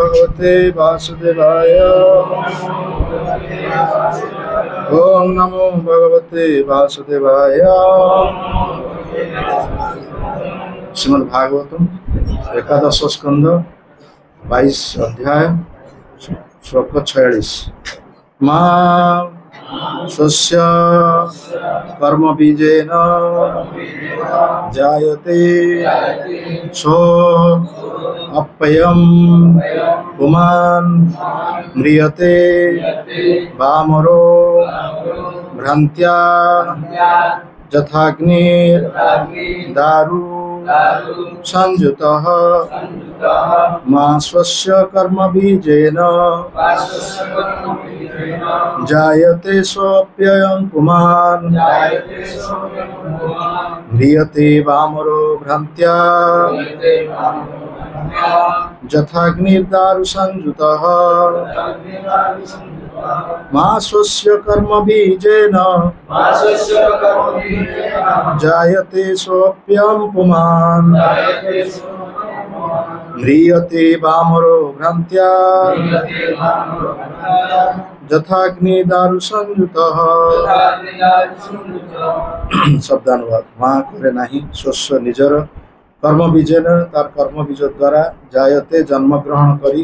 भगवते वासुदेवाय। ओम नमो भगवते वासुदेवाय। श्रीमद् भागवतम एकादश स्कंद 22 अध्याय श्लोक 46। मां स्वस्य कर्म बीजेन जायते सो अप्ययम् पुमान् म्रियते वामरो भ्रान्त्या यथाग्निर्दारु संयुतः मा स्वस्य कर्म बीजेन जायते सोऽप्ययम् पुमान् म्रियते वामरो भ्रान्त्या यथाग्निर्दारु संयुतः मा स्वस्य कर्म बीजेन जायते सोऽप्ययम् पुमान् म्रियते वामरो भ्रान्त्या यथाग्निर्दारु संयुतः। शब्दानुवाद। मां करे नाही स्वस्य निजर कर्म बीजेन तार कर्म बीज द्वारा जायते जन्म ग्रहण करी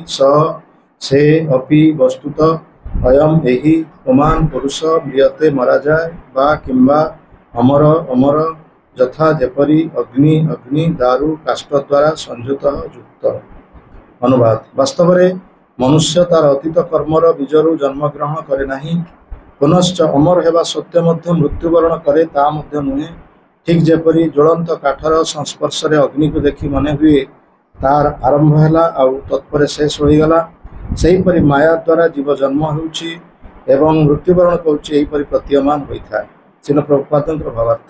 से अपि वस्तुत अयम एहि पुमान पुरुष म्रियते मरा जाए बा किंबा अमर अमर यथा जेपरी अग्नि अग्नि दारु काष्ठ द्वारा संयुक्त युक्त। अनुवाद। वास्तव में मनुष्य तार अतीत कर्मर बीजरु जन्म ग्रहण करे नाही, पुनश्च अमर हेबा सत्य मध्य मृत्युवरण करे ता मध्य नुहे। ठीक जेपरी ज्वलंत काठर संस्पर्श रे अग्नि को देखि मने हुए तार आरंभ हैला आउ तत्पर शेष होई गला, सेहीपरि माया द्वारा जीव जन्म होउछि एवं मृत्युवरण करुछि एहीपरि प्रतीयमान होइथाय। श्रील प्रभुपादଙ୍କର भावार्थ।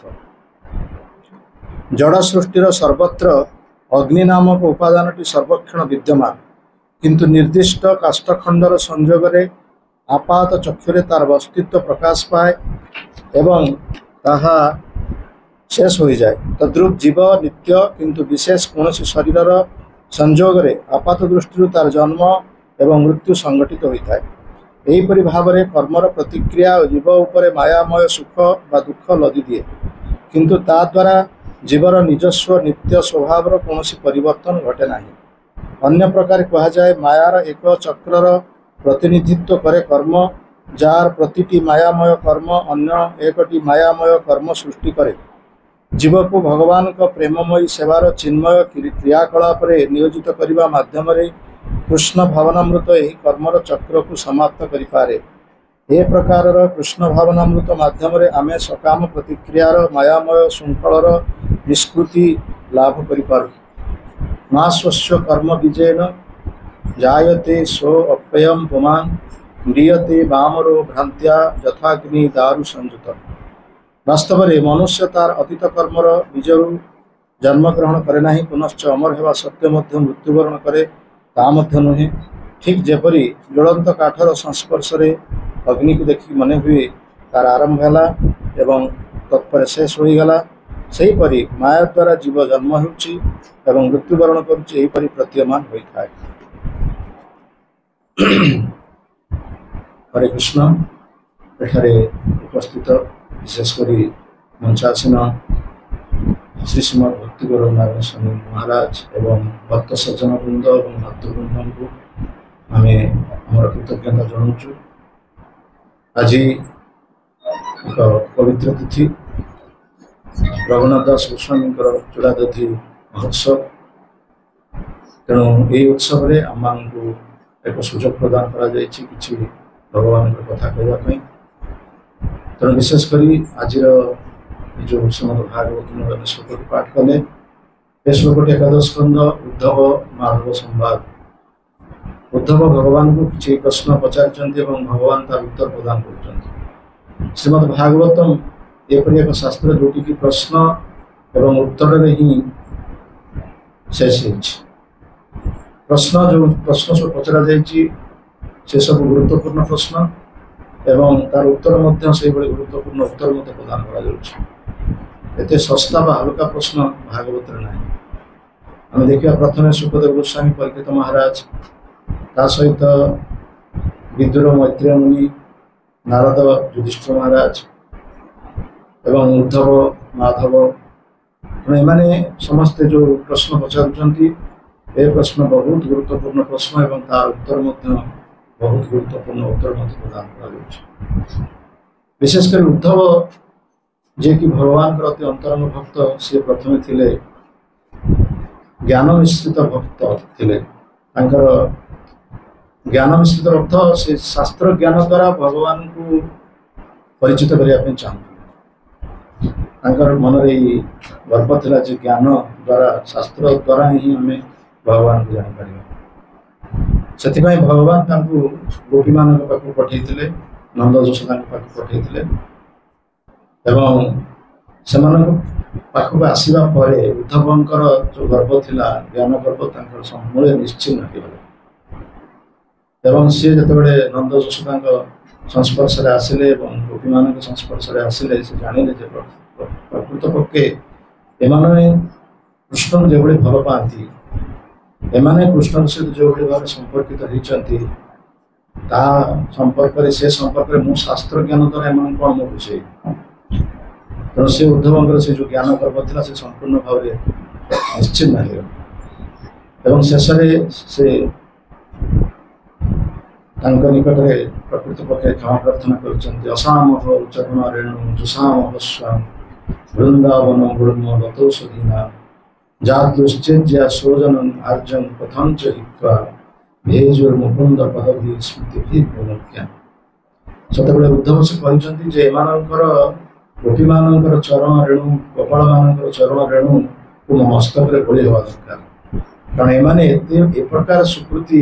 जड़ सृष्टिर सर्वत्र अग्नि नामक उपादानटी सर्वक्षण विद्यमान, किंतु निर्दिष्ट काष्ठखंडर संयोग आपात चक्षुरे तार अस्तित्व प्रकाश पाए एवं ताहा शेष हो जाए। तद्रूप जीव नित्य किंतु विशेष कौन शरीर संयोग आपात दृष्टि तार जन्म एवं मृत्यु संगठित होता है। एहीपरि भावरे कर्मर प्रतिक्रिया जीव उपरे मायामय सुख बा दुख लदी दिए, किंतु ता द्वारा जीवर निजस्व नित्य स्वभावर कौन परिवर्तन घटे नहीं। अन्य प्रकार कहा जाए मायार एक चक्रर प्रतिनिधित्व करे कर्म, जार प्रतिटी मायामय कर्म अन्य एकटी मायामय कर्म सृष्टि करे। जीव को भगवान का प्रेममयी सेवार चिन्मय क्रियाकलाप नियोजित करने माध्यम कृष्ण भावनामृत यही कर्मर चक्र को समाप्त करिपारे। ए प्रकार कृष्ण भावनामृत माध्यम आमे सकाम प्रतिक्रियार मायामय श्रृंखलर निष्कृति लाभ करिपारु। मा स्वस्य कर्म बीजेन जायते सो अप्ययम् पुमान् म्रियते वामरो भ्रान्त्या यथाग्नि दारु संयुत। वास्तव में मनुष्य तार अतीत कर्मर बीजरु जन्म ग्रहण करे नाही, पुनश्च अमर हेबा सत्य मध्य मृत्युवरण करे ता मध्य नुहे। ठीक जेपरी ज्वलंत काठर संस्पर्श रे अग्नि को देखि मने हुए तार आरंभ हैला एवं तत्पर शेष होई गला, सेहीपरि माया द्वारा जीव जन्म होउछि एवं मृत्युवरण करुछि एहीपरि प्रतीयमान होइथाय। हरे कृष्ण। एठारे उपस्थित विशेषकर मंचासीन श्री श्रीमद भक्ति गौर नारायण स्वामी महाराज एवं भक्त सज्जन वृंद और भक्तवृंद को आम कृतज्ञता जनाऊँ। आज एक पवित्र तिथि रघुनाथ दास गोस्वामी चूड़ादधि महोत्सव। तेणु यही उत्सव आम एक सुजोग प्रदान करा कि भगवान कथा कहवाई। तेणु विशेषकर आज जो श्रीमद भागवत श्लोक पाठ कले ए श्लोकटी एकादश स्कंद उद्धव माधव संवाद। उद्धव भगवान को किसी प्रश्न पचारि भगवान तार उत्तर प्रदान कर। श्रीमद भागवतम एपरी एक शास्त्र जोटि की प्रश्न एवं उत्तर ही शेष। प्रश्न जो प्रश्न सब पचरा से सब गुरुत्वपूर्ण प्रश्न एवं तार उत्तर से गुरुत्वपूर्ण उत्तर प्रदान करा। एते सस्ता बा हल्का प्रश्न भागवत ना। आम देखा प्रथम सुखदेव गोस्वामी परीक्षित महाराज ତା ସହିତ ବିଦୁର ମୈତ୍ରେୟ ମୁନି, ନାରଦ, ଯୁଧିଷ୍ଠିର ମହାରାଜ ଏବଂ ଉଦ୍ଧବ, ମାଧବ, ଏମାନେ ସମସ୍ତେ ଯେଉଁ ପ୍ରଶ୍ନ ପଚାରୁଛନ୍ତି ଏ ପ୍ରଶ୍ନ ବହୁତ ଗୁରୁତ୍ୱପୂର୍ଣ୍ଣ ପ୍ରଶ୍ନ ଏବଂ ତାର ଉତ୍ତର ମଧ୍ୟ ବହୁତ ଗୁରୁତ୍ୱପୂର୍ଣ୍ଣ ଉତ୍ତର ମଧ୍ୟ ପ୍ରଦାନ କରାଯାଉଛି। ବିଶେଷ କରି ଉଦ୍ଧବ, ଯିଏକି ଭଗବାନଙ୍କର ଅତି ଅନ୍ତରଙ୍ଗ ଭକ୍ତ, ସେ ପ୍ରଥମେ ଥିଲେ ଜ୍ଞାନ ମିଶ୍ରିତ ଭକ୍ତ ଥିଲେ। ତାଙ୍କର ଜ୍ଞାନ ମିଶ୍ରିତ ଅର୍ଥ ସେ ଶାସ୍ତ୍ର ଜ୍ଞାନ ଦ୍ୱାରା ଭଗବାନଙ୍କୁ ପରିଚିତ କରିବା ପାଇଁ ଚାହୁଁଥିଲେ। ତାଙ୍କର ମନରେ ଏଇ ଗର୍ବ ଥିଲା ଯେ ଜ୍ଞାନ ଦ୍ୱାରା, ଶାସ୍ତ୍ର ଦ୍ୱାରା ହିଁ ଆମେ ଭଗବାନଙ୍କୁ ଜାଣିପାରିବା। ସେଥିପାଇଁ ଭଗବାନ ତାଙ୍କୁ ଗୋପୀମାନଙ୍କ ପାଖକୁ ପଠାଇଥିଲେ, ନନ୍ଦ ଯଶୋଦାଙ୍କ ପାଖକୁ ପଠାଇଥିଲେ ଏବଂ ସେମାନଙ୍କ ପାଖକୁ ଆସିବା ପରେ ଉଦ୍ଧବଙ୍କର ଯେଉଁ ଗର୍ବ ଥିଲା, ଜ୍ଞାନ ଗର୍ବ, ତାଙ୍କର ସମୂଳେ ନିଶ୍ଚିହ୍ନ ହୋଇଗଲା। ଏବଂ ସେ ଯେତେବେଳେ ନନ୍ଦ ଯଶୋଦାଙ୍କ ସଂସ୍ପର୍ଶରେ ଆସିଲେ ଏବଂ ଗୋପୀମାନଙ୍କ ସଂସ୍ପର୍ଶରେ ଆସିଲେ, ସେ ଜାଣିଲେ ଯେ ପ୍ରକୃତପକ୍ଷେ ଏମାନେ କୃଷ୍ଣଙ୍କୁ ଯେଭଳି ଭଲ ପାଆନ୍ତି, ଏମାନେ କୃଷ୍ଣଙ୍କ ସହିତ ଯେଉଁଭଳି ଭାବରେ ସମ୍ପର୍କିତ ହୋଇଛନ୍ତି, ତାହା ସମ୍ପର୍କରେ, ସେ ସମ୍ପର୍କରେ ମୁଁ ଶାସ୍ତ୍ର ଜ୍ଞାନ ଦ୍ୱାରା ଏମାନଙ୍କୁ କ'ଣ ମୁଁ ବୁଝେଇବି। ତେଣୁ ସେ ଉଦ୍ଧବଙ୍କର ସେ ଯେଉଁ ଜ୍ଞାନ ଗର୍ବ ଥିଲା ସେ ସମ୍ପୂର୍ଣ୍ଣ ଭାବରେ ନିଶ୍ଚିହ୍ନ ହୋଇଗଲା ଏବଂ ଶେଷରେ ସେ ତାଙ୍କ ନିକଟରେ ପ୍ରକୃତ ପକ୍ଷରେ କ୍ଷମା ପ୍ରାର୍ଥନା କରିଛନ୍ତି। ଅସାମହ ଚରଣ ରେଣୁ ଯୁଷାମହ ସ୍ୱାମ ବୃନ୍ଦାବନ ଗୁଳ୍ମ ବତୌଷଧୀନା ଯାଦୃଶ୍ଚେଜ୍ୟା ସୋଜନ ଆର୍ଯ୍ୟଂ ପଥଞ୍ଚ ହିତ୍ୱା ଭେଜୁର୍ମୁକୁନ୍ଦ ପଦଭି ସ୍ମୃତି ବିମୁଖ୍ୟା। ସେତେବେଳେ ଉଦ୍ଧବ ସେ କହିଛନ୍ତି ଯେ ଏମାନଙ୍କର, ଗୋପୀମାନଙ୍କର ଚରଣ ରେଣୁ, ଗୋପାଳମାନଙ୍କର ଚରଣ ରେଣୁକୁ ମୋ ମସ୍ତକରେ ବୋଳି ହେବା ଦରକାର। କାରଣ ଏମାନେ ଏ ପ୍ରକାର ସୁକୃତି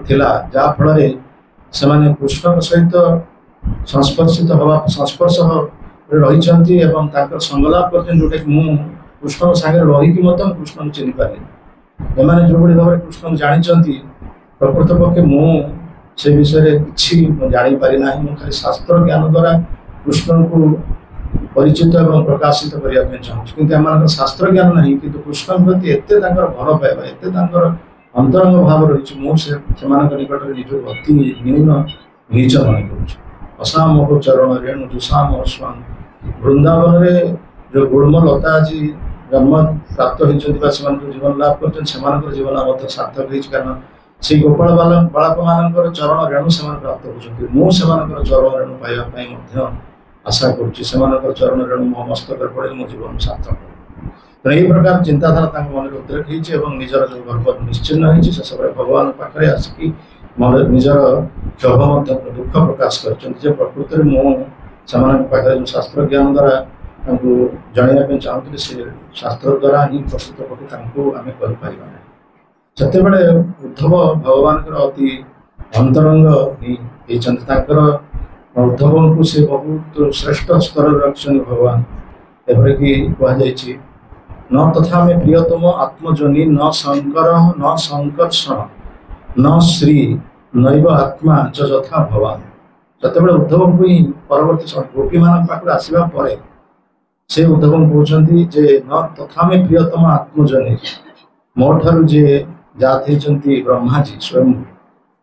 ଥିଲା ଯାହାଫଳରେ ସେମାନେ କୃଷ୍ଣଙ୍କ ସହିତ ସଂସ୍ପର୍ଶରେ ରହିଛନ୍ତି ଏବଂ ତାଙ୍କର ସଙ୍ଗଲାପ କରିଛନ୍ତି, ଯେଉଁଟାକି ମୁଁ କୃଷ୍ଣଙ୍କ ସାଙ୍ଗରେ ରହିକି ମଧ୍ୟ କୃଷ୍ଣଙ୍କୁ ଚିହ୍ନିପାରିଲି। ଏମାନେ ଯେଉଁଭଳି ଭାବରେ କୃଷ୍ଣଙ୍କୁ ଜାଣିଛନ୍ତି, ପ୍ରକୃତପକ୍ଷେ ମୁଁ ସେ ବିଷୟରେ କିଛି ଜାଣିପାରି ନାହିଁ। ମୁଁ ଖାଲି ଶାସ୍ତ୍ର ଜ୍ଞାନ ଦ୍ୱାରା କୃଷ୍ଣଙ୍କୁ ପରିଚିତ ଏବଂ ପ୍ରକାଶିତ କରିବା ପାଇଁ ଚାହୁଁଛି, କିନ୍ତୁ ଏମାନଙ୍କର ଶାସ୍ତ୍ର ଜ୍ଞାନ ନାହିଁ। କିନ୍ତୁ କୃଷ୍ଣଙ୍କ ପ୍ରତି ଏତେ ତାଙ୍କର ଭଲ ପାଇବା, ଏତେ ତାଙ୍କର ଅନ୍ତରଙ୍ଗ ଭାବ ରହିଛି, ମୁଁ ସେମାନଙ୍କ ନିକଟରେ ନିଜକୁ ଅତି ନ୍ୟୁନ ନିଚ ମନେ କରୁଛି। ଅସାମହ ଚରଣ ରେଣୁ ଯୁଷାମହ ସ୍ୱାମ। ବୃନ୍ଦାବନରେ ଯେଉଁ ଗୁଳ୍ମ ଲତା ଆଜି ଜନ୍ମ ପ୍ରାପ୍ତ ହୋଇଛନ୍ତି ବା ସେମାନଙ୍କୁ ଜୀବନ ଲାଭ କରିଛନ୍ତି, ସେମାନଙ୍କର ଜୀବନ ମଧ୍ୟ ସାର୍ଥକ ହେଇଛି, କାରଣ ସେଇ ଗୋପାଳ ବାଳକମାନଙ୍କର ଚରଣ ରେଣୁ ସେମାନେ ପ୍ରାପ୍ତ କରୁଛନ୍ତି। ମୁଁ ସେମାନଙ୍କର ଚରଣ ରେଣୁ ପାଇବା ପାଇଁ ମଧ୍ୟ ଆଶା କରୁଛି। ସେମାନଙ୍କର ଚରଣ ରେଣୁ ମୋ ମସ୍ତକରେ ପଡ଼େ, ମୋ ଜୀବନ ସାର୍ଥକ। ତେଣୁ ଏହି ପ୍ରକାର ଚିନ୍ତାଧାରା ତାଙ୍କ ମନରେ ଉଦ୍ରେକ ହେଇଛି ଏବଂ ନିଜର ଯେଉଁ ଗର୍ବ ନିଶ୍ଚିହ୍ନ ହେଇଛି, ସେସବୁରେ ଭଗବାନଙ୍କ ପାଖରେ ଆସିକି ନିଜର କ୍ଷୋଭ ମଧ୍ୟ ଦୁଃଖ ପ୍ରକାଶ କରିଛନ୍ତି ଯେ ପ୍ରକୃତରେ ମୁଁ ସେମାନଙ୍କ ପାଖରେ ଯେଉଁ ଶାସ୍ତ୍ର ଜ୍ଞାନ ଦ୍ୱାରା ତାଙ୍କୁ ଜଣାଇବା ପାଇଁ ଚାହୁଁଥିଲି, ସେ ଶାସ୍ତ୍ର ଦ୍ୱାରା ହିଁ ପ୍ରକୃତ ପକ୍ଷେ ତାଙ୍କୁ ଆମେ କରିପାରିବା ନାହିଁ। ସେତେବେଳେ ଉଦ୍ଧବ ଭଗବାନଙ୍କର ଅତି ଅନ୍ତରଙ୍ଗ ହେଇଛନ୍ତି। ତାଙ୍କର ଉଦ୍ଧବଙ୍କୁ ସେ ବହୁତ ଶ୍ରେଷ୍ଠ ସ୍ତରରେ ରଖିଛନ୍ତି ଭଗବାନ। ଏପରିକି କୁହାଯାଇଛି, ନ ତଥା ଆମେ ପ୍ରିୟତମ ଆତ୍ମଜନୀ ନ ଶଙ୍କର ନ ସଂକର୍ଷଣ ନ ଶ୍ରୀ ନୈବ ଆତ୍ମା ଚ ଯଥା ଭବାନ। ଯେତେବେଳେ ଉଦ୍ଧବଙ୍କୁ ହିଁ ପରବର୍ତ୍ତୀ ଗୋପୀମାନଙ୍କ ପାଖରୁ ଆସିବା ପରେ ସେ ଉଦ୍ଧବଙ୍କୁ କହୁଛନ୍ତି ଯେ ନ ତଥା ଆମେ ପ୍ରିୟତମ ଆତ୍ମଜନୀ, ମୋ ଠାରୁ ଯିଏ ଜାତ ହେଇଛନ୍ତି ବ୍ରହ୍ମାଜୀ ସ୍ୱୟଂ,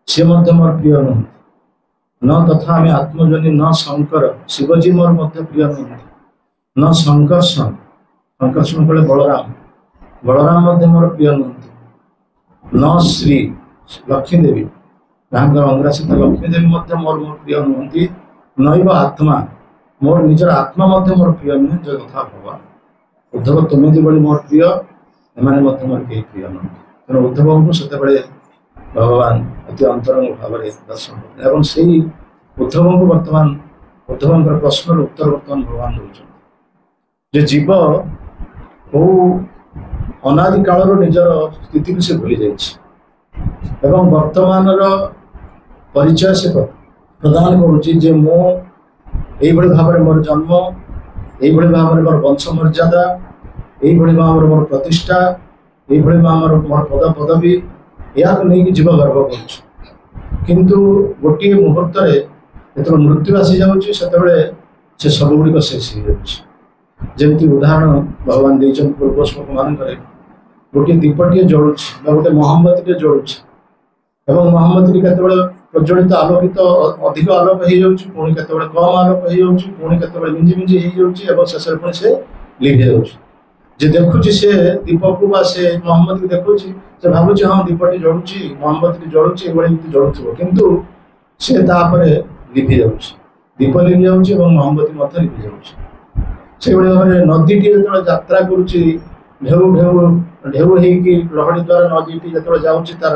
ସେ ମଧ୍ୟ ମୋର ପ୍ରିୟ ନୁହନ୍ତି। ନ ତଥା ଆମେ ଆତ୍ମଜନୀ ନ ଶଙ୍କର, ଶିବଜୀ ମୋର ମଧ୍ୟ ପ୍ରିୟ ନୁହନ୍ତି। ନ ସଂକର୍ଷଣ, ସଂକର୍ଷଣ କଲେ ବଳରାମ, ବଳରାମ ମଧ୍ୟ ମୋର ପ୍ରିୟ ନୁହନ୍ତି। ନ ଶ୍ରୀ, ଲକ୍ଷ୍ମୀ ଦେବୀ, ଯାହାଙ୍କର ଅଙ୍ଗ୍ରାସିତ ଲକ୍ଷ୍ମୀ ଦେବୀ ମଧ୍ୟ ମୋର ପ୍ରିୟ ନୁହନ୍ତି। ନୈବ ଆତ୍ମା, ମୋର ନିଜର ଆତ୍ମା ମଧ୍ୟ ମୋର ପ୍ରିୟ ନୁହେଁ, ଯେ କଥା ଭଗବାନ। ଉଦ୍ଧବ ତୁମେ ଯେଭଳି ମୋର ପ୍ରିୟ, ଏମାନେ ମଧ୍ୟ ମୋର କେହି ପ୍ରିୟ ନୁହନ୍ତି। ତେଣୁ ଉଦ୍ଧବଙ୍କୁ ସେତେବେଳେ ଭଗବାନ ଅତି ଅନ୍ତରଙ୍ଗ ଭାବରେ ଦର୍ଶନ କଲେ ଏବଂ ସେଇ ଉଦ୍ଧବଙ୍କୁ ବର୍ତ୍ତମାନ ଉଦ୍ଧବଙ୍କର ପ୍ରଶ୍ନର ଉତ୍ତର ବର୍ତ୍ତମାନ ଭଗବାନ ଦେଉଛନ୍ତି ଯେ ଜୀବ ବହୁ ଅନାଦି କାଳରୁ ନିଜର ସ୍ଥିତିକୁ ସେ ଭୁଲି ଯାଇଛି ଏବଂ ବର୍ତ୍ତମାନର ପରିଚୟ ସେ ପ୍ରଦାନ କରୁଛି ଯେ ମୁଁ এইଭଳି ଭାବରେ ମୋର ଜନ୍ମ, এইଭଳି ଭାବରେ ମୋର ବଂଶ ମର୍ଯ୍ୟାଦା, এইଭଳି ଭାବରେ ମୋର ପ୍ରତିଷ୍ଠା, এইଭଳି ଭାବରେ ମୋର ପଦ ପଦବୀ, ଏହାକୁ ନେଇକି ଜୀବ ଗର୍ବ କରୁଛି। କିନ୍ତୁ ଗୋଟିଏ ମୁହୂର୍ତ୍ତରେ ଯେତେବେଳେ ମୃତ୍ୟୁ ଆସିଯାଉଛି, ସେତେବେଳେ ସେ ସବୁଗୁଡ଼ିକ ଶେଷ ହେଇଯାଉଛି। ଯେମିତି ଉଦାହରଣ ଭଗବାନ ଦେଇଛନ୍ତି ପୂର୍ବ ଶ୍ଲୋକମାନଙ୍କରେ, ଗୋଟିଏ ଦୀପଟିଏ ଜଳୁଛି ବା ଗୋଟେ ମହମବତୀଟିଏ ଜଳୁଛି, ଏବଂ ମହମବତୀ କେତେବେଳେ ପ୍ରଜ୍ୱଳିତ ଆଲୋକିତ ଅଧିକ ଆଲୋକ ହେଇଯାଉଛି, ପୁଣି କେତେବେଳେ କମ ଆଲୋକ ହେଇଯାଉଛି, ପୁଣି କେତେବେଳେ ମିଞ୍ଜି ମିଞ୍ଜି ହେଇଯାଉଛି ଏବଂ ଶେଷରେ ପୁଣି ସେ ଲିଭି ଯାଉଛି। ଯେ ଦେଖୁଛି ସେ ଦୀପକୁ ବା ସେ ମହମବତୀକୁ ଦେଖୁଛି, ସେ ଭାବୁଛି ହଁ ଦୀପଟି ଜଳୁଛି, ମହମବତୀଟି ଜଳୁଛି, ଏଭଳି ଏମିତି ଜଳୁଥିବ, କିନ୍ତୁ ସେ ତାପରେ ଲିଭି ଯାଉଛି, ଦୀପ ଲିଭି ଯାଉଛି ଏବଂ ମହମବତୀ ମଧ୍ୟ ଲିଭି ଯାଉଛି। ସେଇଭଳି ଭାବରେ ନଦୀଟି ଯେତେବେଳେ ଯାତ୍ରା କରୁଛି, ଢେଉ ଢେଉ ଢେଉ ହେଇକି ଲହଡ଼ି ଦ୍ୱାରା ନଦୀଟି ଯେତେବେଳେ ଯାଉଛି, ତାର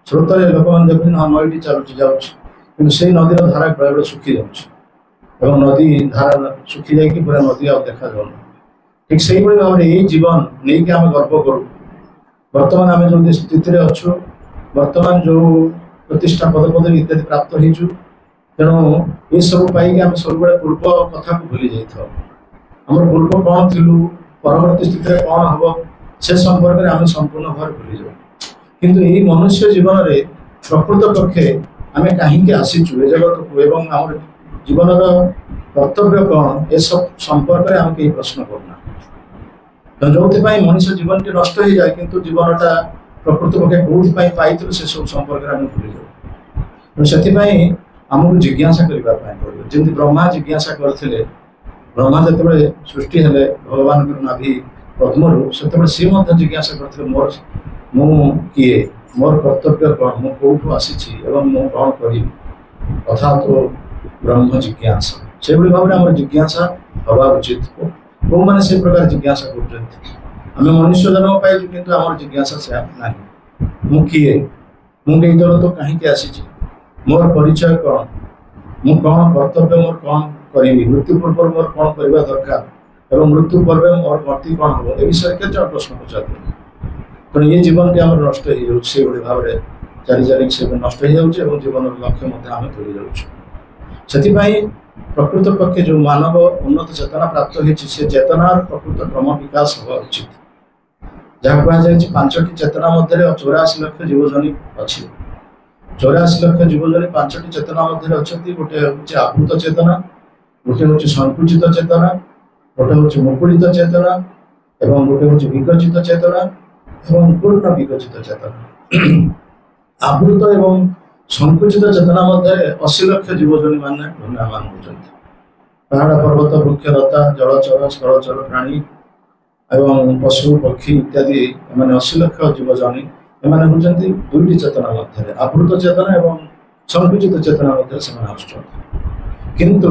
ସ୍ରୋତରେ ଲୋକମାନେ ଦେଖୁଛନ୍ତି ହଁ ନଈଟି ଚାଲୁଛି ଯାଉଛି, କିନ୍ତୁ ସେଇ ନଦୀର ଧାରା ବେଳେବେଳେ ଶୁଖି ଯାଉଛି ଏବଂ ନଦୀ ଧାରା ଶୁଖି ଯାଇକି ପୁରା ନଦୀ ଆଉ ଦେଖାଯାଉନି। ଠିକ ସେଇଭଳି ଭାବରେ ଏଇ ଜୀବନ ନେଇକି ଆମେ ଗର୍ବ କରୁ। ବର୍ତ୍ତମାନ ଆମେ ଯେଉଁ ସ୍ଥିତିରେ ଅଛୁ, ବର୍ତ୍ତମାନ ଯେଉଁ ପ୍ରତିଷ୍ଠା ପଦପଦବୀ ଇତ୍ୟାଦି ପ୍ରାପ୍ତ ହେଇଛୁ, ତେଣୁ ଏସବୁ ପାଇକି ଆମେ ସବୁବେଳେ ପୂର୍ବ କଥାକୁ ଭୁଲି ଯାଇଥାଉ। ଆମର ପୂର୍ବ କ'ଣ ଥିଲୁ, ପରବର୍ତ୍ତୀ ସ୍ଥିତିରେ କ'ଣ ହବ, ସେ ସମ୍ପର୍କରେ ଆମେ ସମ୍ପୂର୍ଣ୍ଣ ଭାବରେ ଭୁଲିଯାଉ। କିନ୍ତୁ ଏଇ ମନୁଷ୍ୟ ଜୀବନରେ ପ୍ରକୃତ ପକ୍ଷେ ଆମେ କାହିଁକି ଆସିଛୁ ଏ ଜଗତକୁ ଏବଂ ଆମର ଜୀବନର କର୍ତ୍ତବ୍ୟ କ'ଣ, ଏସବୁ ସମ୍ପର୍କରେ ଆମେ କେହି ପ୍ରଶ୍ନ କରୁନା। ଯେଉଁଥିପାଇଁ ମଣିଷ ଜୀବନଟି ନଷ୍ଟ ହେଇଯାଏ, କିନ୍ତୁ ଜୀବନଟା ପ୍ରକୃତ ପକ୍ଷେ କେଉଁଥିପାଇଁ ପାଇଥିଲୁ ସେସବୁ ସମ୍ପର୍କରେ ଆମେ ଭୁଲିଯାଉ। ତେଣୁ ସେଥିପାଇଁ ଆମକୁ ଜିଜ୍ଞାସା କରିବା ପାଇଁ ପଡ଼ିବ। ଯେମିତି ବ୍ରହ୍ମା ଜିଜ୍ଞାସା କରିଥିଲେ, ବ୍ରହ୍ମା ଯେତେବେଳେ ସୃଷ୍ଟି ହେଲେ ଭଗବାନଙ୍କର ନାଭି ପଦ୍ମରୁ, ସେତେବେଳେ ସିଏ ମଧ୍ୟ ଜିଜ୍ଞାସା କରିଥିଲେ ମୁଁ କିଏ, ମୋର କର୍ତ୍ତବ୍ୟ କ'ଣ, ମୁଁ କେଉଁଠୁ ଆସିଛି ଏବଂ ମୁଁ କ'ଣ କରିବି, ଅର୍ଥାତ୍ ବ୍ରହ୍ମ ଜିଜ୍ଞାସା। ସେଭଳି ଭାବରେ ଆମର ଜିଜ୍ଞାସା ହେବା ଉଚିତ। କେଉଁମାନେ ସେ ପ୍ରକାର ଜିଜ୍ଞାସା କରୁଛନ୍ତି? ଆମେ ମନୁଷ୍ୟ ଜନ୍ମ ପାଇଛୁ, କିନ୍ତୁ ଆମର ଜିଜ୍ଞାସା ସେୟା ନାହିଁ। ମୁଁ କିଏ, ମୁଁ ଏଇ ଜଗତ କାହିଁକି ଆସିଛି, ମୋର ପରିଚୟ କ'ଣ, ମୁଁ କ'ଣ କର୍ତ୍ତବ୍ୟ, ମୋର କ'ଣ କରିବି, ମୃତ୍ୟୁ ପୂର୍ବରୁ ମୋର କ'ଣ କରିବା ଦରକାର ଏବଂ ମୃତ୍ୟୁ ପରେ ମୋର ଗତି କ'ଣ ହେବ, ଏ ବିଷୟରେ କେତେ ଜଣ ପ୍ରଶ୍ନ ପଚାରୁଛନ୍ତି। ତେଣୁ ଏ ଜୀବନଟି ଆମର ନଷ୍ଟ ହେଇଯାଉଛି, ସେଇଭଳି ଭାବରେ ଚାଲି ଚାଲିକି ସେ ନଷ୍ଟ ହେଇଯାଉଛି ଏବଂ ଜୀବନର ଲକ୍ଷ୍ୟ ମଧ୍ୟ ଆମେ ଭୁଲି ଯାଉଛୁ। ସେଥିପାଇଁ ପ୍ରକୃତ ପକ୍ଷେ ଯେଉଁ ମାନବ ଉନ୍ନତ ଚେତନା ପ୍ରାପ୍ତ ହେଇଛି, ସେ ଚେତନାର ପ୍ରକୃତ କ୍ରମ ବିକାଶ ହେବା ଉଚିତ। ଯାହା କୁହାଯାଇଛି 5ଟି ଚେତନା ମଧ୍ୟରେ 84 ଲକ୍ଷ ଜୀବଜନୀ ଅଛି। 84 ଲକ୍ଷ ଜୀବଜନୀ 5ଟି ଚେତନା ମଧ୍ୟରେ ଅଛନ୍ତି। ଗୋଟେ ହେଉଛି ଆବୃତ ଚେତନା, ଗୋଟେ ହେଉଛି ସଂକୁଚିତ ଚେତନା, ଗୋଟେ ହେଉଛି ମୁକୁଳିତ ଚେତନା ଏବଂ ଗୋଟେ ହେଉଛି ବିକଚିତ ଚେତନା ଏବଂ ପୂର୍ଣ୍ଣ ବିକଚିତ ଚେତନା। ଆବୃତ ଏବଂ ସଂକୁଚିତ ଚେତନା ମଧ୍ୟରେ 80 ଲକ୍ଷ ଜୀବଜନୀ ମାନେ ଘୂର୍ଣ୍ଣାୟମାନ ହେଉଛନ୍ତି। ପାହାଡ଼ ପର୍ବତ ବୃକ୍ଷ ଲତା ଜଳଚର ସ୍ଥଳଚର ପ୍ରାଣୀ ଏବଂ ପଶୁ ପକ୍ଷୀ ଇତ୍ୟାଦି, ଏମାନେ 80 ଲକ୍ଷ ଜୀବଜନୀ, ଏମାନେ ହେଉଛନ୍ତି ଦୁଇଟି ଚେତନା ମଧ୍ୟରେ, ଆବୃତ ଚେତନା ଏବଂ ସଂକୁଚିତ ଚେତନା ମଧ୍ୟରେ ସେମାନେ ଆସୁଛନ୍ତି। କିନ୍ତୁ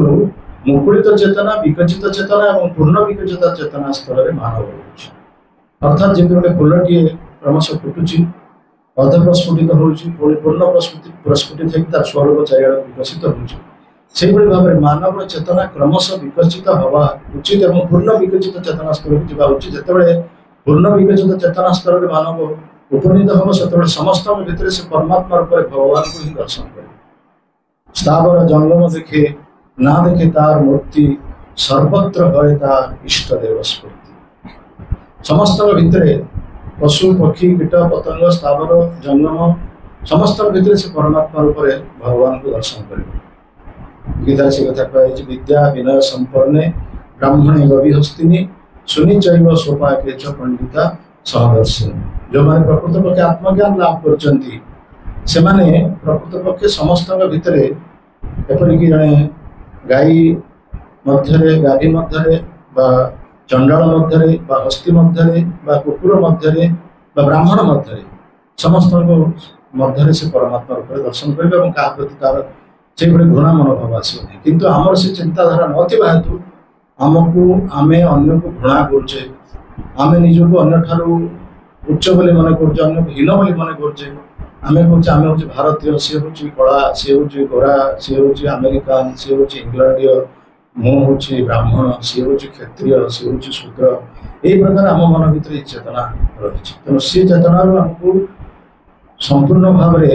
ମୁକୁଳିତ ଚେତନା, ବିକଚିତ ଚେତନା ଏବଂ ପୂର୍ଣ୍ଣ ବିକଚିତ ଚେତନା ସ୍ତରରେ ମାନବ ରହୁଛି। ଅର୍ଥାତ୍ ଯେମିତି ଗୋଟେ ଫୁଲଟିଏ କ୍ରମଶଃ ଫୁଟୁଛି, ଅର୍ଦ୍ଧ ପ୍ରସ୍ଫୁଟିତ ହେଉଛି, ପୁଣି ପୂର୍ଣ୍ଣ ପ୍ରସ୍ଫୁଟିତ ହେଇକି ତାର ସ୍ୱରୂପ ଚାରିଆଡ଼େ ବିକଶିତ ହେଉଛି, ସେଇଭଳି ଭାବରେ ମାନବର ଚେତନା କ୍ରମଶଃ ବିକଶିତ ହେବା ଉଚିତ ଏବଂ ପୂର୍ଣ୍ଣ ବିକଶିତ ଚେତନା ସ୍ତରକୁ ଯିବା ଉଚିତ। ଯେତେବେଳେ ପୂର୍ଣ୍ଣ ବିକଶିତ ଚେତନା ସ୍ତରରେ ମାନବ ଉପନୀତ ହେବ, ସେତେବେଳେ ସମସ୍ତଙ୍କ ଭିତରେ ସେ ପରମାତ୍ମା ରୂପରେ ଭଗବାନଙ୍କୁ ହିଁ ଦର୍ଶନ କରିବ। ସ୍ଥାବର ଜଙ୍ଗମ ଦେଖେ ନା ଦେଖେ ତାର ମୂର୍ତ୍ତି, ସର୍ବତ୍ର ହଏ ତାର ଇଷ୍ଟ ଦେବ ସ୍ଫୂର୍ତ୍ତି। ସମସ୍ତଙ୍କ ଭିତରେ ପଶୁ ପକ୍ଷୀ କୀଟ ପତଙ୍ଗ ସ୍ଥାବର ଜଙ୍ଗମ ସମସ୍ତଙ୍କ ଭିତରେ ସେ ପରମାତ୍ମା ରୂପରେ ଭଗବାନଙ୍କୁ ଦର୍ଶନ କରିବ। ଗୀତାରେ ସେ କଥା କୁହାଯାଇଛି, ବିଦ୍ୟା ବିନୟ ସମ୍ପନ୍ନେ ବ୍ରାହ୍ମଣେ ଗବିହସ୍ତିନୀ ସୁନିଚୈବ ସ୍ୱପାକେଚ ପଣ୍ଡିତା ସହଦର୍ଶିନୀ। ଯେଉଁମାନେ ପ୍ରକୃତ ପକ୍ଷେ ଆତ୍ମଜ୍ଞାନ ଲାଭ କରିଛନ୍ତି, ସେମାନେ ପ୍ରକୃତ ପକ୍ଷେ ସମସ୍ତଙ୍କ ଭିତରେ, ଏପରିକି ଜଣେ ଗାଈ ମଧ୍ୟରେ, ଗାଭୀ ମଧ୍ୟରେ ବା ଚଣ୍ଡାଳ ମଧ୍ୟରେ ବା ହସ୍ତି ମଧ୍ୟରେ ବା କୁକୁର ମଧ୍ୟରେ ବା ବ୍ରାହ୍ମଣ ମଧ୍ୟରେ, ସମସ୍ତଙ୍କ ମଧ୍ୟରେ ସେ ପରମାତ୍ମା ରୂପରେ ଦର୍ଶନ କରିବେ ଏବଂ କାହା ପ୍ରତି ତାର ସେଇଭଳି ଘୃଣା ମନୋଭାବ ଆସିବ ନାହିଁ। କିନ୍ତୁ ଆମର ସେ ଚିନ୍ତାଧାରା ନଥିବା ହେତୁ ଆମେ ଅନ୍ୟକୁ ଘୃଣା କରୁଛେ, ଆମେ ନିଜକୁ ଅନ୍ୟଠାରୁ ଉଚ୍ଚ ବୋଲି ମନେ କରୁଛେ, ଅନ୍ୟକୁ ହୀନ ବୋଲି ମନେ କରୁଛେ। ଆମେ କହୁଛେ ଆମେ ହେଉଛି ଭାରତୀୟ, ସିଏ ହେଉଛି କଳା, ସିଏ ହେଉଛି ଗୋରା, ସିଏ ହେଉଛି ଆମେରିକାନ, ସିଏ ହେଉଛି ଇଂଲଣ୍ଡୀୟ, ମୁଁ ହେଉଛି ବ୍ରାହ୍ମଣ, ସିଏ ହେଉଛି କ୍ଷତ୍ରିୟ, ସିଏ ହେଉଛି ଶୂଦ୍ର। ଏହି ପ୍ରକାର ଆମ ମନ ଭିତରେ ଏହି ଚେତନା ରହିଛି। ତେଣୁ ସେ ଚେତନାରୁ ଆମକୁ ସମ୍ପୂର୍ଣ୍ଣ ଭାବରେ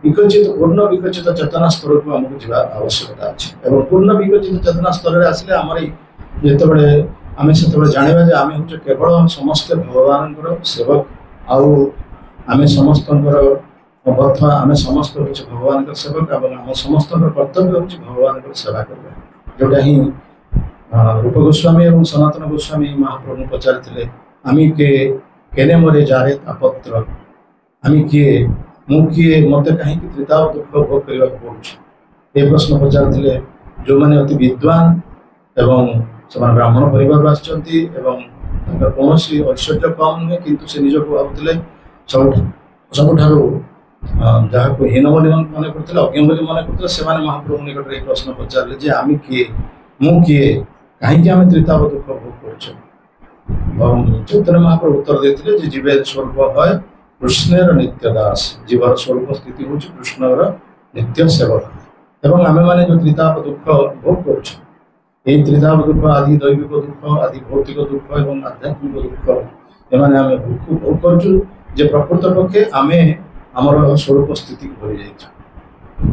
ବିକଚିତ ପୂର୍ଣ୍ଣ ବିକଚିତ ଚେତନା ସ୍ତରକୁ ଆମକୁ ଯିବା ଆବଶ୍ୟକତା ଅଛି। ଏବଂ ପୂର୍ଣ୍ଣ ବିକଚିତ ଚେତନା ସ୍ତରରେ ଆସିଲେ ଯେତେବେଳେ ଆମେ ସେତେବେଳେ ଜାଣିବା ଯେ ଆମେ ହେଉଛୁ କେବଳ ସମସ୍ତେ ଭଗବାନଙ୍କର ସେବକ, ଆଉ ଆମେ ସମସ୍ତଙ୍କର ବଦ୍ଧ, ଆମେ ସମସ୍ତେ ହେଉଛୁ ଭଗବାନଙ୍କର ସେବକ ଏବଂ ଆମ ସମସ୍ତଙ୍କର କର୍ତ୍ତବ୍ୟ ହେଉଛି ଭଗବାନଙ୍କର ସେବା କରିବା। ଯେଉଁଟା ହିଁ ରୂପ ଗୋସ୍ୱାମୀ ଏବଂ ସନାତନ ଗୋସ୍ୱାମୀ ମହାପ୍ରଭୁ ପଚାରିଥିଲେ, ଆମେ କେନେ ମରେ ଯାରେ ତାପତ୍ର, ଆମେ କିଏ, ମୁଁ କିଏ, ମୋତେ କାହିଁକି ତ୍ରିତାପ ଦୁଃଖ ଭୋଗ କରିବାକୁ ପଡୁଛି? ଏ ପ୍ରଶ୍ନ ପଚାରିଥିଲେ ଯେଉଁମାନେ ଅତି ବିଦ୍ୱାନ ଏବଂ ସେମାନେ ବ୍ରାହ୍ମଣ ପରିବାରରୁ ଆସିଛନ୍ତି ଏବଂ ତାଙ୍କର କୌଣସି ଐଶ୍ୱର୍ଯ୍ୟ କମ୍ ନୁହେଁ, କିନ୍ତୁ ସେ ନିଜକୁ ଭାବୁଥିଲେ ସବୁଠାରୁ ଯାହାକୁ ହୀନ ବୋଲି ମନେ କରୁଥିଲେ, ଅଜ୍ଞ ବୋଲି ମନେ କରୁଥିଲେ। ସେମାନେ ମହାପ୍ରଭୁ ନିକଟରେ ଏହି ପ୍ରଶ୍ନ ପଚାରିଲେ ଯେ ଆମେ କିଏ, ମୁଁ କିଏ, କାହିଁକି ଆମେ ତ୍ରିତାପ ଦୁଃଖ ଭୋଗ କରୁଛୁ? ଚୈତନ୍ୟ ମହାପ୍ରଭୁ ଉତ୍ତର ଦେଇଥିଲେ ଯେ ଜୀବେ ସ୍ୱରୂପ ଭୟ କୃଷ୍ଣର ନିତ୍ୟ ଦାସ। ଜୀବର ସ୍ୱରୂପ ସ୍ଥିତି ହେଉଛି କୃଷ୍ଣର ନିତ୍ୟ ସେବକ। ଏବଂ ଆମେମାନେ ଯେଉଁ ତ୍ରିତାପ ଦୁଃଖ ଭୋଗ କରୁଛୁ, এই ত্রিতাপ দুঃখ, আদি দৈবিক দুঃখ, আদি ভৌতিক দুঃখ এবং আধ্যাত্মিক দুঃখ, এମାନେ ଆମେ ভোগ କରୁଛୁ ଯେ ପ୍ରକୃତ ପକ୍ଷେ ଆମେ ଆମର ସ୍ୱରୂପ ସ୍ଥିତିକୁ ଭୁଲି ଯାଇଛୁ।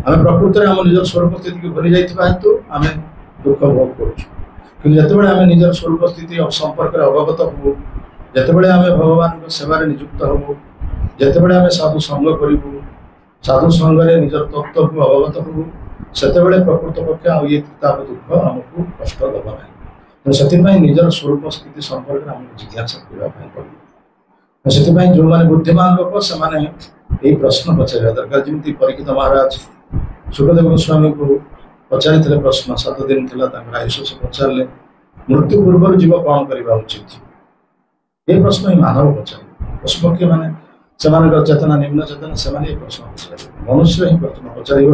ଆମେ ପ୍ରକୃତରେ ଆମ ନିଜର ସ୍ୱରୂପ ସ୍ଥିତିକୁ ଭୁଲି ଯାଇଥିବା ହେତୁ ଆମେ ଦୁଃଖ ଭୋଗ କରୁଛୁ। କିନ୍ତୁ ଯେତେବେଳେ ଆମେ ନିଜର ସ୍ୱରୂପ ସ୍ଥିତି ସମ୍ପର୍କରେ ଅବଗତ ହେବୁ, ଯେତେବେଳେ ଆମେ ଭଗବାନଙ୍କ ସେବାରେ ନିଯୁକ୍ତ ହେବୁ, ଯେତେବେଳେ ଆମେ ସାଧୁ ସଙ୍ଗ କରିବୁ, ସାଧୁ ସଙ୍ଗରେ ନିଜର ତତ୍ତ୍ୱକୁ ଅବଗତ ହେବୁ, ସେତେବେଳେ ପ୍ରକୃତ ପକ୍ଷେ ଆଉ ଇଏ ତ୍ରିତାପ ଦୁଃଖ ଆମକୁ କଷ୍ଟ ଦେବ ନାହିଁ। ତେଣୁ ସେଥିପାଇଁ ନିଜର ସ୍ୱରୂପ ସ୍ଥିତି ସମ୍ପର୍କରେ ଆମକୁ ଜିଜ୍ଞାସା କରିବା ପାଇଁ ପଡ଼ିବ। ସେଥିପାଇଁ ଯେଉଁମାନେ ବୁଦ୍ଧିମାନ ଲୋକ ସେମାନେ ଏହି ପ୍ରଶ୍ନ ପଚାରିବା ଦରକାର। ଯେମିତି ପରୀକ୍ଷିତ ମହାରାଜ ସୁଖଦେବ ଗୋସ୍ୱାମୀଙ୍କୁ ପଚାରିଥିଲେ ପ୍ରଶ୍ନ, 7 ଦିନ ଥିଲା ତାଙ୍କର ଆୟୁଷ, ସେ ପଚାରିଲେ ମୃତ୍ୟୁ ପୂର୍ବରୁ ଜୀବ କ'ଣ କରିବା ଉଚିତ? ଏ ପ୍ରଶ୍ନ ହିଁ ମାନବ ପଚାରିବ। ପଶୁପକ୍ଷୀ ମାନେ ସେମାନଙ୍କର ଚେତନା ନିମ୍ନ ଚେତନା, ସେମାନେ ଏ ପ୍ରଶ୍ନ ପଚାରିବେ। ମନୁଷ୍ୟ ହିଁ ପ୍ରଶ୍ନ ପଚାରିବ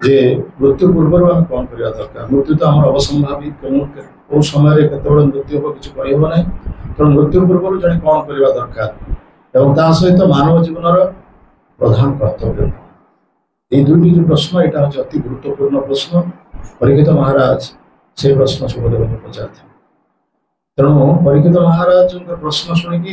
ଯେ ମୃତ୍ୟୁ ପୂର୍ବରୁ ଆମେ କ'ଣ କରିବା ଦରକାର? ମୃତ୍ୟୁ ତ ଆମର ଅବସମ୍ଭାବୀ, କେଉଁ ସମୟରେ କେତେବେଳେ ମୃତ୍ୟୁ ହେବ କିଛି କହିହେବ ନାହିଁ। ତେଣୁ ମୃତ୍ୟୁ ପୂର୍ବରୁ ଜଣେ କ'ଣ କରିବା ଦରକାର ଏବଂ ତା ସହିତ ମାନବ ଜୀବନର ପ୍ରଧାନ କର୍ତ୍ତବ୍ୟ। এই দুইটি যে প্রশ্ন, এটা হচ্ছে অতি গুরুত্বপূর্ণ প্রশ্ন। পরীক্ষিত মহারাজ সেই প্রশ্ন সুখদেবଙ୍କୁ ପଚାରିଥିଲେ। ତେଣୁ ପରୀକ୍ଷିତ ମହାରାଜଙ୍କ ପ୍ରଶ୍ନ ଶୁଣିକି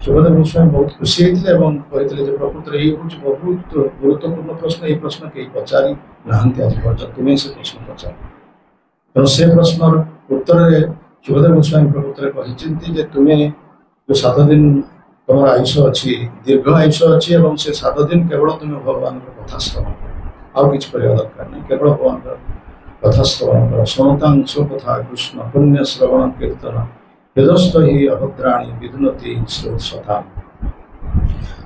ସୁଖଦେବ ଗୋସ୍ୱାମୀ ବହୁତ ଖୁସି ହେଇଥିଲେ ଏବଂ କହିଥିଲେ ଯେ ପ୍ରକୃତରେ ଏଇ ହେଉଛି ବହୁତ ଗୁରୁତ୍ୱପୂର୍ଣ୍ଣ ପ୍ରଶ୍ନ। ଏହି ପ୍ରଶ୍ନ କେହି ପଚାରି ନାହାନ୍ତି ଆଜି ପର୍ଯ୍ୟନ୍ତ, ତୁମେ ସେ ପ୍ରଶ୍ନ ପଚାର। ତେଣୁ ସେ ପ୍ରଶ୍ନର ଉତ୍ତରରେ ସୁଖଦେବ ଗୋସ୍ୱାମୀ ପ୍ରକୃତରେ କହିଛନ୍ତି ଯେ ତୁମେ ଯେଉଁ 7 ଦିନ ତୁମର ଆୟୁଷ ଅଛି, ଦୀର୍ଘ ଆୟୁଷ ଅଛି ଏବଂ ସେ 7 ଦିନ କେବଳ ତୁମେ ଭଗବାନଙ୍କର କଥା ଶ୍ରବଣ କର, ଆଉ କିଛି କରିବା ଦରକାର ନାହିଁ। କେବଳ ଭଗବାନଙ୍କର କଥା ଶ୍ରବଣ କର। ଶୁଣତାଂଶ କଥା କୃଷ୍ଣ ପୁଣ୍ୟ ଶ୍ରବଣ କୀର୍ତ୍ତନ ହୃଦସ୍ଥ ହି ଅଭଦ୍ରାଣୀ ବିଧୁନତି ଶ୍ରୋତସତା।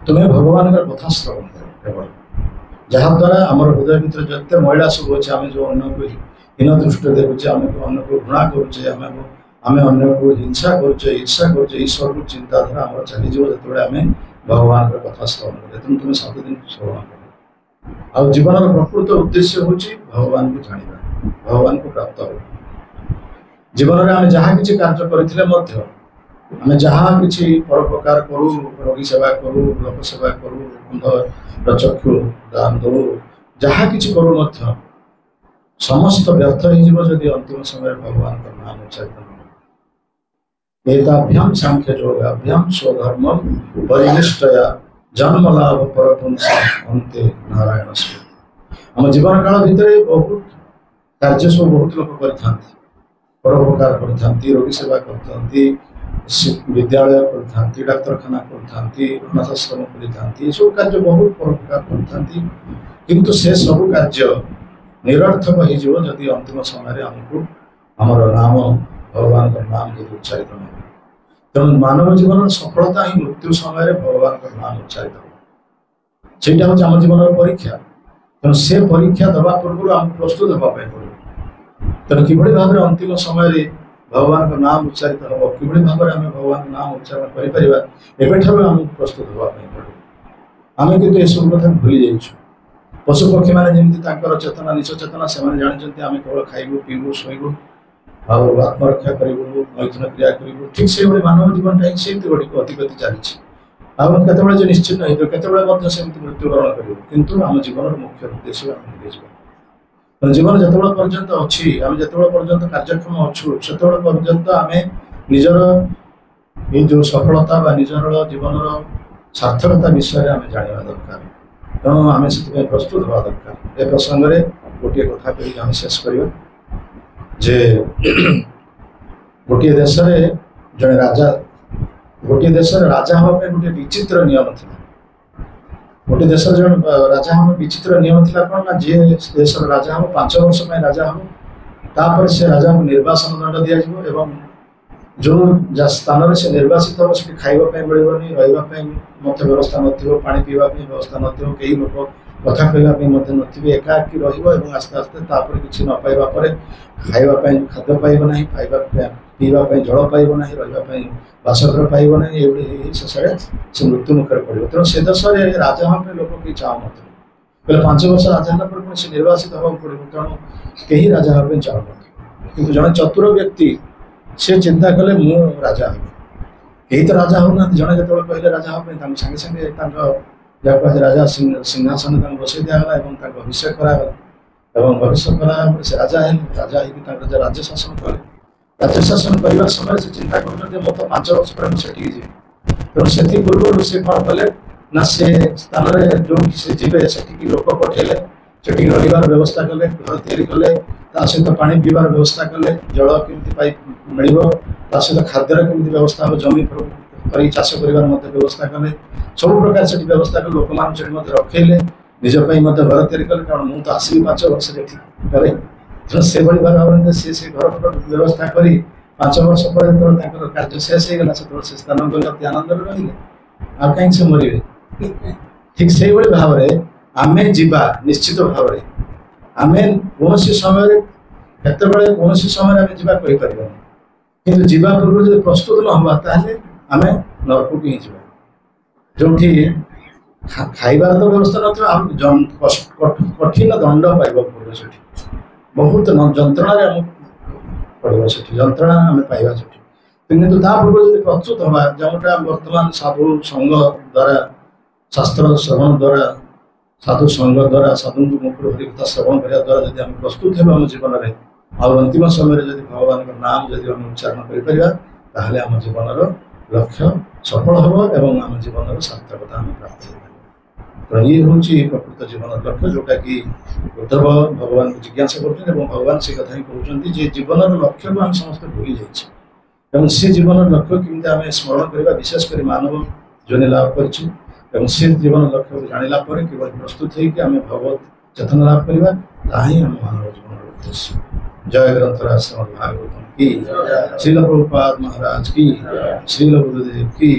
ତୁମେ ଭଗବାନଙ୍କର କଥା ଶ୍ରବଣ କର କେବଳ, ଯାହାଦ୍ୱାରା ଆମର ହୃଦୟ ଭିତରେ ଯେତେ ମଇଳା ସବୁ ଅଛି, ଆମେ ଯେଉଁ ଅନ୍ୟକୁ ହୀନ ଦୃଷ୍ଟିରେ ଦେଖୁଛେ, ଆମେ ଅନ୍ୟକୁ ଘୃଣା କରୁଛେ, ଆମେ ଅନ୍ୟକୁ ହିଂସା କରୁଛେ, ଈର୍ଷା କରୁଛେ, এই ସବୁ ଚିନ୍ତାଧାରା ଆମର ଚାଲିଯିବ ଯେତେବେଳେ ଆମେ ଭଗବାନଙ୍କର କଥା ଶ୍ରବଣ କରେ। ତେଣୁ ତୁମେ 7 ଦିନ ଶ୍ରବଣ କର। ଆଉ ଜୀବନର ପ୍ରକୃତ ଉଦ୍ଦେଶ୍ୟ ହେଉଛି ଭଗବାନଙ୍କୁ ଜାଣିବା, ଭଗବାନଙ୍କୁ ପ୍ରାପ୍ତ ହେବା। ଜୀବନରେ ଆମେ ଯାହା କିଛି କାର୍ଯ୍ୟ କରିଥିଲେ ମଧ୍ୟ, ଆମେ ଯାହା କିଛି ପରୋପକାର କରୁ, ରୋଗୀ ସେବା କରୁ, ଲୋକ ସେବା କରୁ, ଅନ୍ଧର ଚକ୍ଷୁ ଦାନ ଦେଉ, ଯାହା କିଛି କରୁ ମଧ୍ୟ ସମସ୍ତ ବ୍ୟର୍ଥ ହେଇଯିବ ଯଦି ଅନ୍ତିମ ସମୟରେ ଭଗବାନଙ୍କର ନାମ ଉଚ୍ଚାରିତ ନ ହେବ। ଏତାଭ୍ୟାମ ସାଂଖ୍ୟ ଯୋଗାଭ୍ୟାମ ସ୍ୱଧର୍ମ ପରିନିଷ୍ଠୟା ଜନ୍ମ ଲାଭ ପରପୁଂସ ଅନ୍ତେ ନାରାୟଣ ସ୍ମୃତି। ଆମ ଜୀବନ କାଳ ଭିତରେ ବହୁତ କାର୍ଯ୍ୟ ସବୁ ବହୁତ ଲୋକ କରିଥାନ୍ତି, ପରୋପକାର କରିଥାନ୍ତି, ରୋଗୀ ସେବା କରିଥାନ୍ତି, ବିଦ୍ୟାଳୟ କରିଥାନ୍ତି, ଡାକ୍ତରଖାନା କରିଥାନ୍ତି, ଅନାଥାଶ୍ରମ କରିଥାନ୍ତି, ଏସବୁ କାର୍ଯ୍ୟ ବହୁତ ପରୋପକାର କରିଥାନ୍ତି। କିନ୍ତୁ ସେ ସବୁ କାର୍ଯ୍ୟ ନିରର୍ଥକ ହେଇଯିବ ଯଦି ଅନ୍ତିମ ସମୟରେ ଆମକୁ ଆମର ନାମ, ଭଗବାନଙ୍କର ନାମ ଯଦି ଉଚ୍ଚାରିତ ନ ହେବ। ତେଣୁ ମାନବ ଜୀବନର ସଫଳତା ହିଁ ମୃତ୍ୟୁ ସମୟରେ ଭଗବାନଙ୍କର ନାମ ଉଚ୍ଚାରିତ ହେବ। ସେଇଟା ହେଉଛି ଆମ ଜୀବନର ପରୀକ୍ଷା। ତେଣୁ ସେ ପରୀକ୍ଷା ଦେବା ପୂର୍ବରୁ ଆମକୁ ପ୍ରସ୍ତୁତ ହେବା ପାଇଁ ପଡ଼ିବ। ତେଣୁ କିଭଳି ଭାବରେ ଅନ୍ତିମ ସମୟରେ ଭଗବାନଙ୍କ ନାମ ଉଚ୍ଚାରିତ ହେବ, କିଭଳି ଭାବରେ ଆମେ ଭଗବାନଙ୍କ ନାମ ଉଚ୍ଚାରଣ କରିପାରିବା, ଏବେଠାରୁ ଆମକୁ ପ୍ରସ୍ତୁତ ହେବା ପାଇଁ ପଡ଼ିବ। ଆମେ କିନ୍ତୁ ଏସବୁ କଥା ଭୁଲି ଯାଇଛୁ। ପଶୁପକ୍ଷୀମାନେ ଯେମିତି ତାଙ୍କର ଚେତନା, ନିଜ ଚେତନା, ସେମାନେ ଜାଣିଛନ୍ତି ଆମେ କେବଳ ଖାଇବୁ, ପିଇବୁ, ଶୋଇବୁ ଆଉ ଆତ୍ମରକ୍ଷା କରିବୁ, ମୈଥୁନ କ୍ରିୟା କରିବୁ। ଠିକ୍ ସେଇଭଳି ମାନବ ଜୀବନଟା ହିଁ ସେମିତି ଗୁଡ଼ିକୁ ଅତିଗତି ଚାଲିଛି। ଆଉ କେତେବେଳେ ଯେ ନିଶ୍ଚିନ୍ତ ହେଇଯିବ, କେତେବେଳେ ମଧ୍ୟ ସେମିତି ମୃତ୍ୟୁବରଣ କରିବୁ, କିନ୍ତୁ ଆମ ଜୀବନର ମୁଖ୍ୟ ଉଦ୍ଦେଶ୍ୟ ଆମେ ଭୁଲିଯିବା। ତେଣୁ ଜୀବନ ଯେତେବେଳେ ପର୍ଯ୍ୟନ୍ତ ଅଛି, ଆମେ ଯେତେବେଳେ ପର୍ଯ୍ୟନ୍ତ କାର୍ଯ୍ୟକ୍ଷମ ଅଛୁ, ସେତେବେଳେ ପର୍ଯ୍ୟନ୍ତ ଆମେ ନିଜର ଏଇ ଯେଉଁ ସଫଳତା ବା ନିଜର ଜୀବନର ସାର୍ଥକତା ବିଷୟରେ ଆମେ ଜାଣିବା ଦରକାର। ତେଣୁ ଆମେ ସେଥିପାଇଁ ପ୍ରସ୍ତୁତ ହେବା ଦରକାର। ଏ ପ୍ରସଙ୍ଗରେ ଗୋଟିଏ କଥା କହିକି ଆମେ ଶେଷ କରିବା ଯେ ଗୋଟିଏ ଦେଶରେ ଜଣେ ରାଜା, ଗୋଟିଏ ଦେଶରେ ରାଜା ହେବା ପାଇଁ ଗୋଟିଏ ବିଚିତ୍ର ନିୟମ ଥିଲା। ଗୋଟିଏ ଦେଶରେ ଜଣେ ରାଜା ହେବା ବିଚିତ୍ର ନିୟମ ଥିଲା କ'ଣ ନା, ଯିଏ ଦେଶର ରାଜା ହେବ 5 ବର୍ଷ ପାଇଁ ରାଜା ହେବ, ତାପରେ ସେ ରାଜାଙ୍କୁ ନିର୍ବାସନ ଦଣ୍ଡ ଦିଆଯିବ ଏବଂ जो स्थान से निर्वासित हम से खावाई मिलनी रही व्यवस्था ना पीवा व्यवस्था नई लोक कथा कहवाई थे एकाकी रस्ते आस्ते किसी न पाइबा खावाई खाद्य पाइबना पीवाई जल पाइबना रही बासगृह पाइबना शेष से मृत्यु मुखे पड़ो तेणु से देश में राजा हाँ लोक कि चाहून बोले 5 वर्ष राजा है से निर्वासित हाँ पड़ो तेणु कहीं राजा हाँ चाहून कि जड़े चतुर व्यक्ति से चिंता कले मु राजा हे कहीं तो राजा होना जड़े जो कहले राजा हाँ सागे सागे जहाँ कह राजा सिंहासन बसई दिगला अभिषेक करागला अभिषेक कला से राजा है राजा हो राज्य शासन कले राज्य शासन करने समय से चिंता कर मत 5 वर्ष पर से तेणु से पूर्व से कौन कले ना से स्थान जो से जीवे से लोक पठेले से रही व्यवस्था कले घर तैयारी कले सहित पानी पीवार व्यवस्था कले जल केमती मिल सहित खाद्यर केमती व्यवस्था हो जमी कर चाष कर व्यवस्था कले सब प्रकार से व्यवस्था कले लोक मान रखेले निजपाई घर तैयारी कले कारण मुझे आसवि 5 वर्ष करे तेणु से भाव से घर व्यवस्था कर 5 वर्ष पर जो कार्य शेष होगा से स्थान गले अति आनंद रही आ कहीं से मरवे ठीक से भाव में आम जा निश्चित भाव में आम कौन समय केतबे कौन समय आम जा कि जीवा पूर्व जो प्रस्तुत न हवा ताले आम नरक को ही जा जो खाइबार तो व्यवस्था ना कठिन दंड पाइबा पड़ो से बहुत जंत्रणा पड़ो से जंत्रणा आम पाइबा से किंतु ता पूर्व जो प्रस्तुत हवा जोटा बर्तमान साधु संघ द्वारा शास्त्र श्रवण द्वारा साधु संघ द्वारा साधु मुखर हरिकथा श्रवण करने द्वारा जब आम प्रस्तुत हो जीवन में अंतिम समय जब भगवान नाम जब आम उच्चारण कर आम जीवन लक्ष्य सफल हम और आम जीवन सार्थकता आम प्राप्त कर तेणु ये हूँ प्रकृत जीवन लक्ष्य जोटा कि उद्धव भगवान को जिज्ञासा कर भगवान से कथा ही कहते जे जीवन लक्ष्य को आम समस्त भूली जाइए से जीवन लक्ष्य केमती आम स्मरण करवा विशेषकर मानव जोनि लाभ कर से जीवन लक्ष्य को जाना केवल प्रस्तुत होमें भगवत चेतन लाभ करवा आम मानव जीवन उद्देश्य। जय ग्रंथराज श्रीमद् भागवतम की, श्रील प्रभुपाद महाराज की, श्रील गुरुदेव की,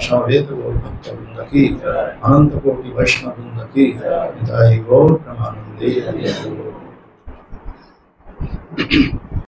समवेत गौर भक्तवृंद की, अनंत कोटि वैष्णव वृंद की, निताई गौर प्रेमानंदे।